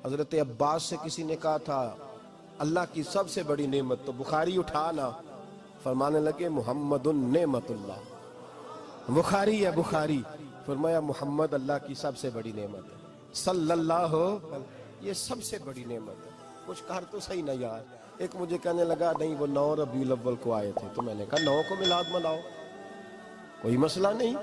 حضرت عباس سے کسی نے کہا تھا اللہ کی سب سے بڑی نعمت، تو بخاری اٹھانا، فرمانے لگے محمد نعمت اللہ، بخاری ہے بخاری، فرمایا محمد اللہ کی سب سے بڑی نعمت ہے، صلی اللہ یہ سب سے بڑی نعمت ہے۔ کچھ کہا تو صحیح نہ یار، ایک مجھے کہنے لگا نہیں وہ 9 ربیع الاول کو آئے تھے، تو میں نے کہا 9 کو میلاد مناؤ، کوئی مسئلہ نہیں،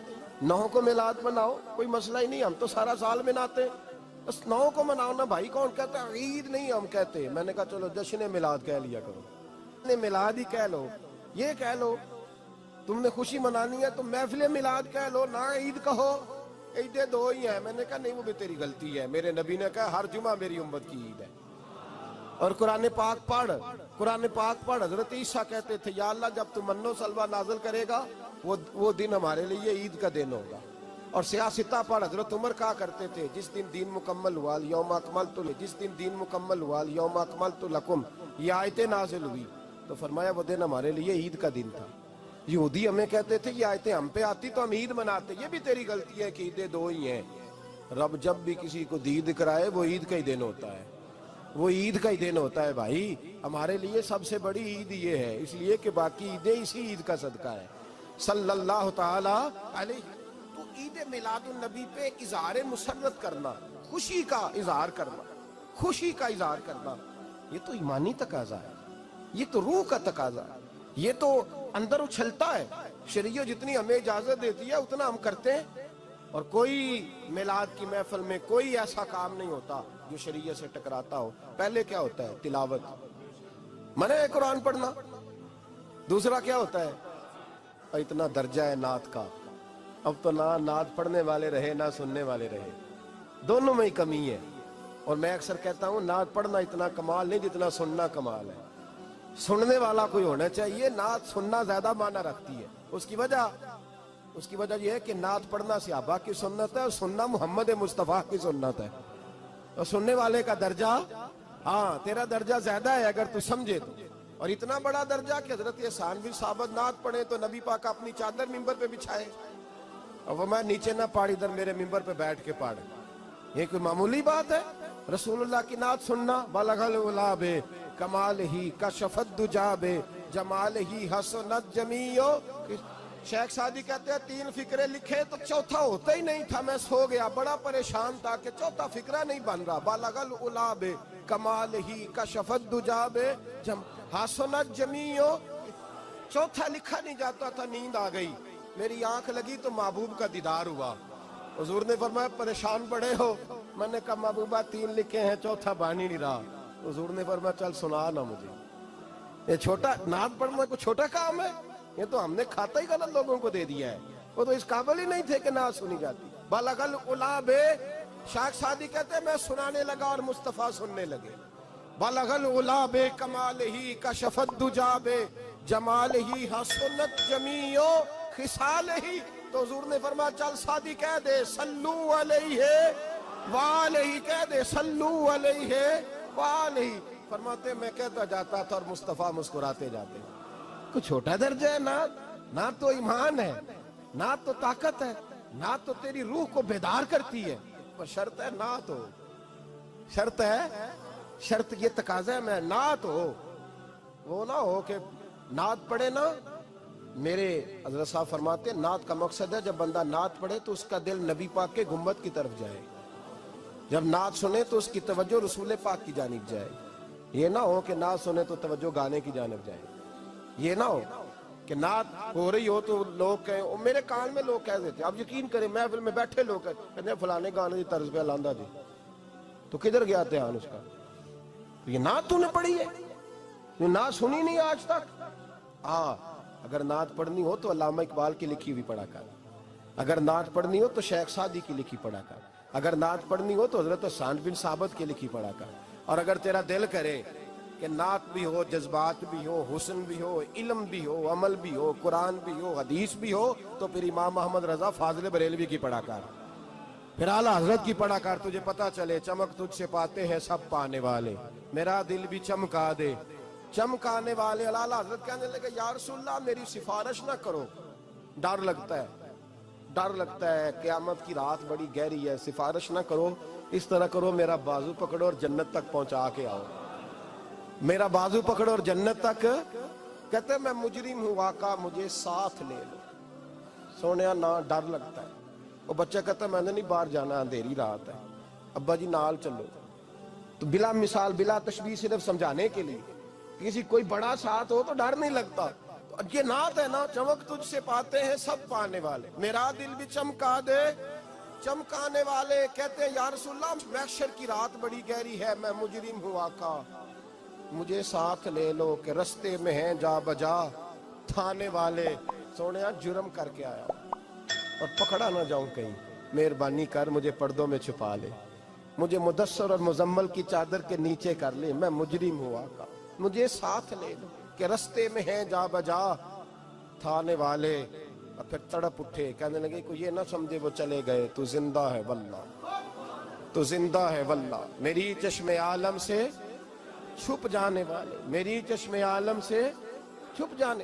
9 کو میلاد مناؤ، کوئی مسئلہ ہی نہیں، ہم تو سارا سال مناتے ہیں، بس 9 کو مناؤ نا بھائی، کون کہتا ہے عید نہیں ہم کہتے؟ میں نے کہا چلو جشن میلاد کہہ لیا کرو، میلاد ہی کہہ لو، یہ کہہ لو، تم نے خوشی منانی ہے تو محفل میلاد کہہ لو، نہ عید کہو، عیدیں 2 ہی ہیں۔ میں نے کہا نہیں وہ بھی تیری غلطی ہے، میرے نبی نے کہا ہر جمعہ میری امت کی عید ہے۔ اور قرآن پاک پڑھ، حضرت عیسیٰ کہتے تھے یا اللہ جب تم منو سلوہ نازل کرے گا وہ دن ہمارے لیے عید کا دن ہوگا۔ اور سیاستہ پڑھ، حضرت عمر کہا کرتے تھے جس دن دین مکمل ہوا یوم اکملت، جس دن دین مکمل ہوا یوم اکملت لکم، یہ آیتیں نازل ہوئی تو فرمایا وہ دن ہمارے لیے عید کا دن تھا۔ یہودی ہمیں کہتے تھے یہ آیتیں ہم پہ آتی تو ہم عید مناتے، یہ بھی تیری غلطی ہے کہ عیدیں 2 ہی ہیں۔ رب جب بھی کسی کو دید کرائے وہ عید کا ہی دن ہوتا ہے، وہ عید کا ہی دن ہوتا ہے بھائی۔ ہمارے لیے سب سے بڑی عید یہ ہے، اس لیے کہ باقی عیدیں اسی عید کا صدقہ ہے، صلی اللہ تعالی علیہ۔ تو عید میلاد النبی پہ اظہار مسرت کرنا، خوشی کا اظہار کرنا، خوشی کا اظہار کرنا، یہ تو ایمانی تقاضا ہے، یہ تو روح کا تقاضا ہے، یہ تو اندر اچھلتا ہے۔ شریعت جتنی ہمیں اجازت دیتی ہے اتنا ہم کرتے ہیں، اور کوئی میلاد کی محفل میں کوئی ایسا کام نہیں ہوتا جو شریعت سے ٹکراتا ہو۔ پہلے کیا ہوتا ہے؟ تلاوت، منع ہے قرآن پڑھنا۔ دوسرا کیا ہوتا ہے؟ اتنا درجہ ہے نعت کا، اب تو نہ نعت پڑھنے والے رہے نہ سننے والے رہے، دونوں میں ہی کمی ہے۔ اور میں اکثر کہتا ہوں نعت پڑھنا اتنا کمال نہیں جتنا سننا کمال ہے، سننے والا کوئی ہونا چاہیے، نعت سننا زیادہ معنی رکھتی ہے۔ اس کی وجہ یہ ہے کہ نعت پڑھنا صحابہ کی سنت ہے اور سننا محمد مصطفیٰ کی سنت ہے، اور سننے والے کا درجہ، ہاں تیرا درجہ زیادہ ہے اگر تو سمجھے تو۔ اور اتنا بڑا درجہ کہ حضرت احسان بن ثابت نعت پڑھے تو نبی پاک اپنی چادر ممبر پہ بچھائے اور وہ میں نیچے نہ پاڑ، ادھر میرے ممبر پہ بیٹھ کے پاڑ، یہ کوئی معمولی بات ہے؟ رسول اللہ کی نعت سننا، بلغ العلا بے کمال ہی کشف الدجا بے جمال ہی حسنت جمیع۔ شیخ سعدی کہتے ہیں 3 فقرے لکھے تو چوتھا ہوتا ہی نہیں تھا، میں سو گیا، بڑا پریشان تھا کہ چوتھا فقرہ نہیں بن رہا۔ بلغ العلا بے کمال ہی کشف الدجا بے حسنت جمیع، چوتھا لکھا نہیں جاتا تھا، نیند آ گئی، میری آنکھ لگی تو محبوب کا دیدار ہوا۔ حضور نے فرمایا پریشان پڑے ہو؟ میں نے کہا محبوبہ 3 لکھے ہیں چوتھا بن ہی نہیں رہا۔ حضور نے فرمایا چل سنا نا مجھے، یہ چھوٹا نعت پڑھنا کوئی چھوٹا کام ہے؟ یہ تو ہم نے کھاتا ہی غلط لوگوں کو دے دیا ہے، وہ تو اس قابل ہی نہیں تھے کہ نعت سنی جاتی۔ بلغ العلا بے، شیخ سعدی کہتے ہیں میں سنانے لگا اور مصطفیٰ سننے لگے۔ بلغ العلا بے کمال ہی کشف الدجا بے جمال ہی حسنت جمیع خصال ہی۔ تو حضور نے فرمایا چل سعدی کہہ دے صلو علیہ وآلہ، کہہ دے صلو علیہ وآلہ۔ فرماتے میں کہتا جاتا تھا اور مصطفیٰ مسکراتے جاتے۔ کوئی چھوٹا درجہ ہے نعت؟ نعت تو ایمان ہے، نعت تو طاقت ہے، نعت تو تیری روح کو بیدار کرتی ہے، پر شرط ہے نعت ہو، شرط ہے، شرط یہ تقاضا ہے میں نعت ہو، وہ نہ ہو کہ نعت پڑھے نا۔ میرے حضرت صاحب فرماتے ہیں نعت کا مقصد ہے جب بندہ نعت پڑھے تو اس کا دل نبی پاک کے گنبد کی طرف جائے، جب نعت سنے تو اس کی توجہ رسول پاک کی جانب جائے، یہ نہ ہو کہ نعت سنے تو توجہ گانے کی جانب جائے، یہ نہ ہو کہ نعت ہو رہی ہو تو لوگ کہیں، میرے کان میں لوگ کہہ دیتے ہیں، آپ یقین کریں محفل میں بیٹھے لوگ کہتے ہیں فلانے گانے کی طرز پہ لاندہ جی، تو کدھر گیا دھیان اس کا؟ یہ نعت تو نے پڑھی ہے، یہ نعت سنی نہیں آج تک؟ اگر نعت پڑھنی ہو تو علامہ اقبال کی لکھی ہوئی پڑھا کر، اگر نعت پڑھنی ہو تو شیخ سعدی کی لکھی پڑھا کر، اگر نعت پڑھنی ہو تو حضرت احسان بن ثابت کی لکھی پڑھا کر۔ اور اگر تیرا دل کرے کہ نعت بھی ہو، جذبات بھی ہو، حسن بھی ہو، علم بھی ہو، عمل بھی ہو، قرآن بھی ہو، حدیث بھی ہو، تو پھر امام محمد رضا فاضل بریلوی کی پڑھا کر، پھر اعلیٰ حضرت کی پڑھا کر، تجھے پتا چلے چمک تجھ سے پاتے ہیں سب پانے والے، میرا دل بھی چمکا دے چمکانے والے۔ اعلیٰ حضرت کہنے لگے یا رسول اللہ میری سفارش نہ کرو، ڈر لگتا ہے، ڈر لگتا ہے، قیامت کی رات بڑی گہری ہے، سفارش نہ کرو اس طرح کرو میرا بازو پکڑو اور جنت تک پہنچا کے آؤ، میرا بازو پکڑو اور جنت تک. کہتے میں مجرم ہوں آقا مجھے ساتھ لے لو. سونے نہ ڈر لگتا ہے. وہ بچہ کہتا ہے میں نے نہیں باہر جانا اندھیری رات ہے. ابا جی نال چلو. تو بلا مثال بلا تشبیہ صرف سمجھانے کے لیے کسی کوئی بڑا ساتھ ہو تو ڈر نہیں لگتا. یہ نعت ہے نا، چمک تجھ سے پاتے ہیں سب پانے والے، میرا دل بھی چمکا دے چمکانے والے. کہتے ہیں یا رسول اللہ محشر کی رات بڑی گہری ہے، میں مجرم ہوں آقا مجھے ساتھ لے لو کہ رستے میں ہیں جا بجا تھانے والے. سونے جرم کر کے آیا اور پکڑا نہ جاؤں کہیں، مہربانی کر مجھے پردوں میں چھپا لے، مجھے مدثر اور مزمل کی چادر کے نیچے کر لے، میں مجرم ہوں آقا مجھے ساتھ لے لو کہ رستے میں ہیں جا بجا تھانے والے. اور پھر تڑپ اٹھے، کہنے لگے کوئی یہ نہ سمجھے وہ چلے گئے، تو زندہ ہے واللہ تو زندہ ہے واللہ، میری چشم عالم سے چھپ جانے والے، میری چشم عالم سے چھپ جانے